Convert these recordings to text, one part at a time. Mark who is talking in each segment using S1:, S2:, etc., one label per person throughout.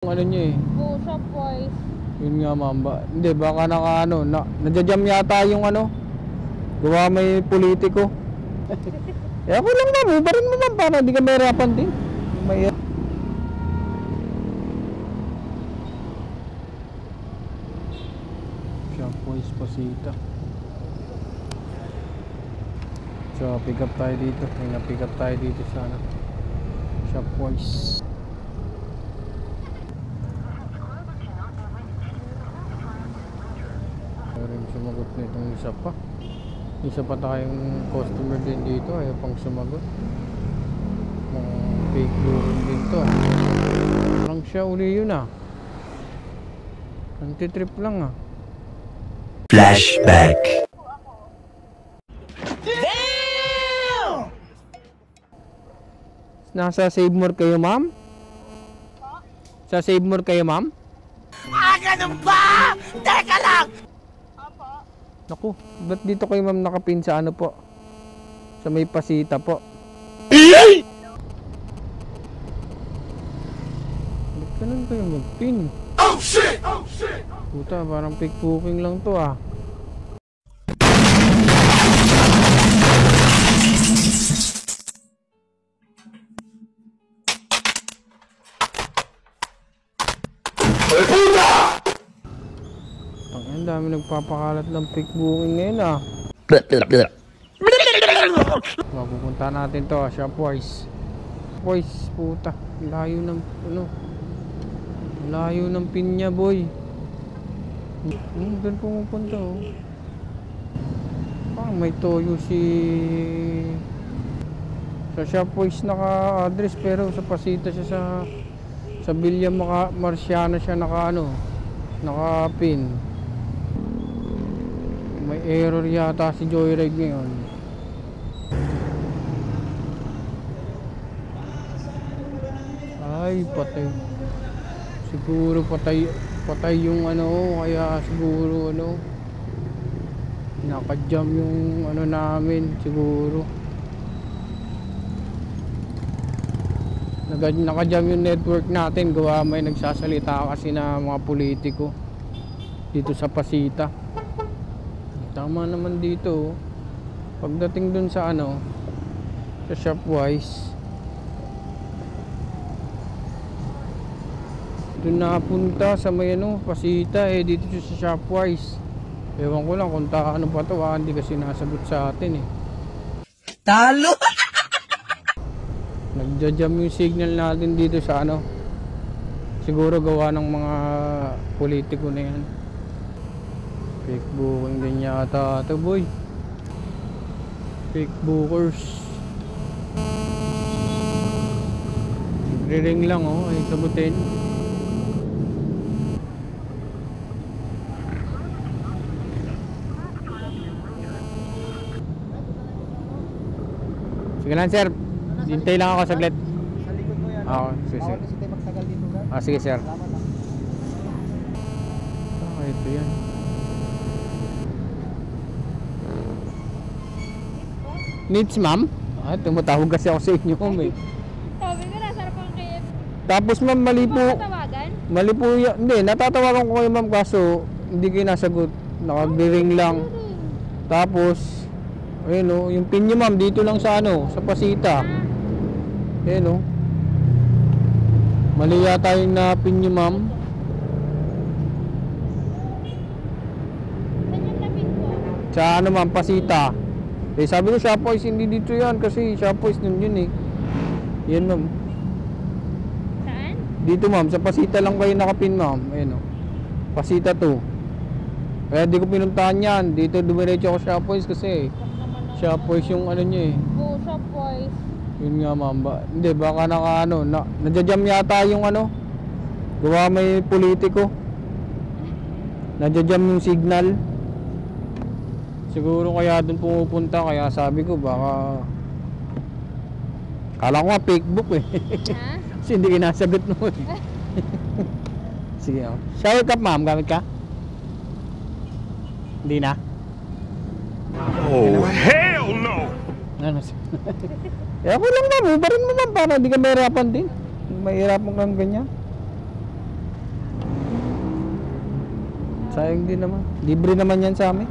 S1: Ano niya eh.
S2: Oo, Shopwise.
S1: Yun nga ma'am. Hindi, baka nadjajam yata yung ano. Gawa may politiko. Eh ako lang ma'am, ibarin mo ma'am para hindi ka mahirapan din. Shopwise Pasita. So pick up tayo dito. May na-pick up tayo dito sa ano, Shopwise. Rin sumagot na itong isa pa tayong customer din dito, ayaw pang sumagot. Mga fake booking din to parang siya uli yun anti-trip lang
S3: Flashback.
S1: Damn! Nasa Save More kayo ma'am? Sa Save More kayo ma'am?
S3: Ganun ba? Teka lang!
S1: Naku, ba't dito kayo ma'am nakapin sa ano po? Sa may Pasita po. Ba't ganun kayo magpin?
S3: Oh shit! Oh shit!
S1: Puta, parang fake booking lang to Ang dami nagpapakalat ng fake booking ngayon Mapupunta natin to Shopwise. Shopwise, puta. Layo ng ano. Layo ng pin niya, boy. Doon pumupunta Parang may toyo sa Shopwise naka-address pero sa Pasita siya sa Villa Marciana siya naka-pin. May error yata si Joyride ngayon. Ay, patay. Siguro patay yung ano, kaya siguro naka-jam yung namin siguro. Naka-jam yung network natin, gawa may nagsasalita kasi na mga politiko dito sa Pasita. Tama naman dito pagdating dun sa sa Shopwise, dun napunta sa may Pasita dito sa Shopwise. Ewan ko lang kung ano pa to hindi kasi nasagot sa atin
S3: Talo!
S1: Nagja-jam yung signal natin dito sa siguro gawa ng mga politiko na yan. Fake booking din yata ito, boy. Fake bookers. Nagre-ring lang ay sagutin. Sige lang sir, hintay lang ako saglit.
S4: Sa likod mo yan.
S1: Oo, sige.
S4: Bawal kasi tayo magtagal dito, sir.
S1: Sige sir.
S4: Salamat.
S1: Ito yan. Needs ma'am? Tumatawag kasi ako sa inyo
S2: Sabi ko, nasa pang KF.
S1: Tapos ma'am, mali po.
S2: Matawagan?
S1: Mali po yan. Hindi, natatawagan ko kayo ma'am kaso hindi kayo nasagot. Nakag-ring lang. Tapos, ayun yung pin nyo ma'am dito lang sa sa Pasita. Ayun mali yata yung na pin nyo ma'am.
S2: Saan yung tapin ko?
S1: Sa ma'am, Pasita. Sabi ko Shopwise hindi dito yan kasi Shopwise nun yun yan ma'am.
S2: Saan?
S1: Dito ma'am, sa Pasita lang kayo nakapin ma'am. Ayun Pasita 2. Kaya di ko pinuntahan yan. Dito dumiretso ako Shopwise kasi Shopwise yung niya
S2: Oo, Shopwise.
S1: Yun nga ma'am. Hindi, baka nadjajam yata yung gawa may politiko. Nadjajam yung signal. Siguro kaya doon pumupunta, kaya sabi ko baka kala ko nga fake book kasi hindi kinasagot mo Sige shower cup ma'am, gamit ka? Hindi na?
S3: Oh hell no!
S1: Eh ako lang ma'am, ibarin mo ma'am para hindi ka mahirapan din. Mahirapan kang ganyan. sayang din naman. Libre naman yan sa amin.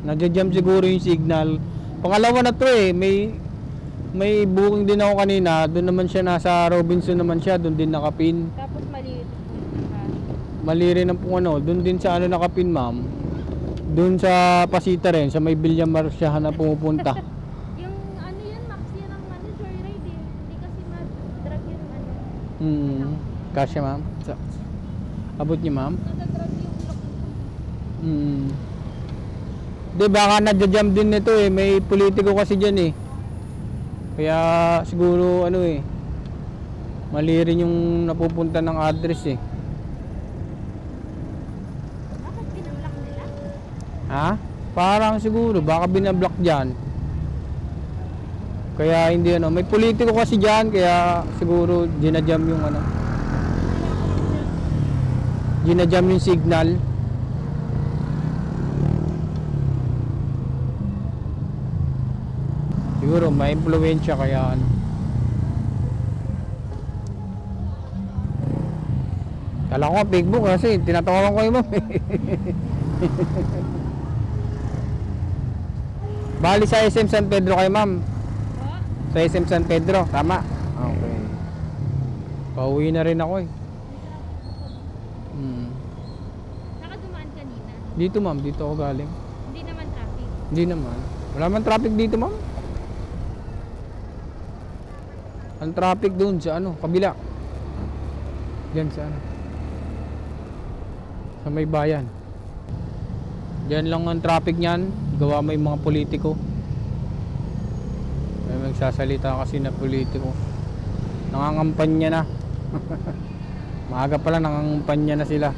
S1: Nadya-jam siguro yung signal. Pangalawa na to eh, may booking din ako kanina. Doon naman siya, nasa Robinson naman siya, doon din nakapin.
S2: Tapos maliit.
S1: Mali rin ang ano, doon din sa ano nakapin, ma'am. Doon sa Pasita rin, sa may Villamar siya na pumupunta.
S2: Yung ano yan, Max, yan ang ano, joyride eh. Hindi kasi mag-drag yung ano.
S1: Kasya, ma'am. Abot niyo, ma'am.
S2: Nag-drag yung lock.
S1: Di baka nadya-jam din nito eh, may politiko kasi dyan eh. Kaya siguro ano eh, mali rin yung napupunta ng address eh.
S2: Bakit binablock nila?
S1: Ha? Parang siguro, baka binablock dyan. Kaya hindi ano, may politiko kasi dyan, kaya siguro ginajam yung ano. Ginajam yung signal. Siguro may impluwensya kaya ano. Kala ko nga Facebook kasi tinatawaran ko yung ma'am eh. Bali sa SM San Pedro kayo, ma'am.
S2: Oh,
S1: Sa SM San Pedro, tama? Okay. Pauwi na rin ako eh.
S2: nakadumaan kanina.
S1: Dito, ma'am, dito ako galing.
S2: Hindi naman traffic.
S1: Hindi naman. Wala man traffic dito, ma'am. Ang traffic doon sa ano, kabila. Diyan sa ano. Sa may bayan. Diyan lang ang traffic niyan. Gawa may mga politiko. May magsasalita kasi na politiko. Nangangampanya na. Maaga pala nangangampanya na sila.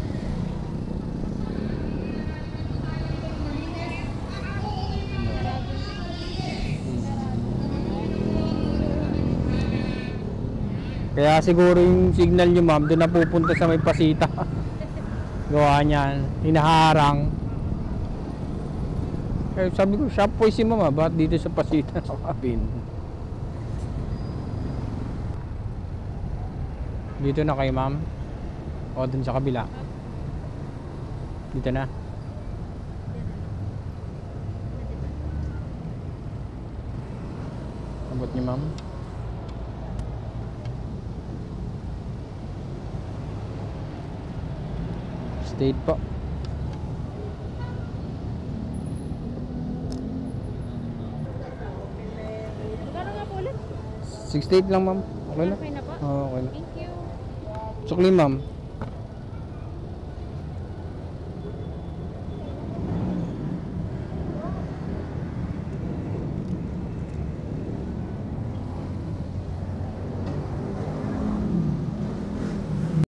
S1: Kaya siguro yung signal nyo, ma'am, doon na pupunta sa may Pasita. Gawa niyan, hinaharang. Eh, sabi ko, shop po si mama, ba't dito sa Pasita nakapin? Dito na kayo, ma'am? O dun sa kabila? Dito na? Abot niyo, ma'am? State po.
S2: Magkano nga po ulit?
S1: 68 lang, ma'am. Okay na?
S2: Okay na po?
S1: Oo, okay na.
S2: Thank you.
S1: Sukli, ma'am.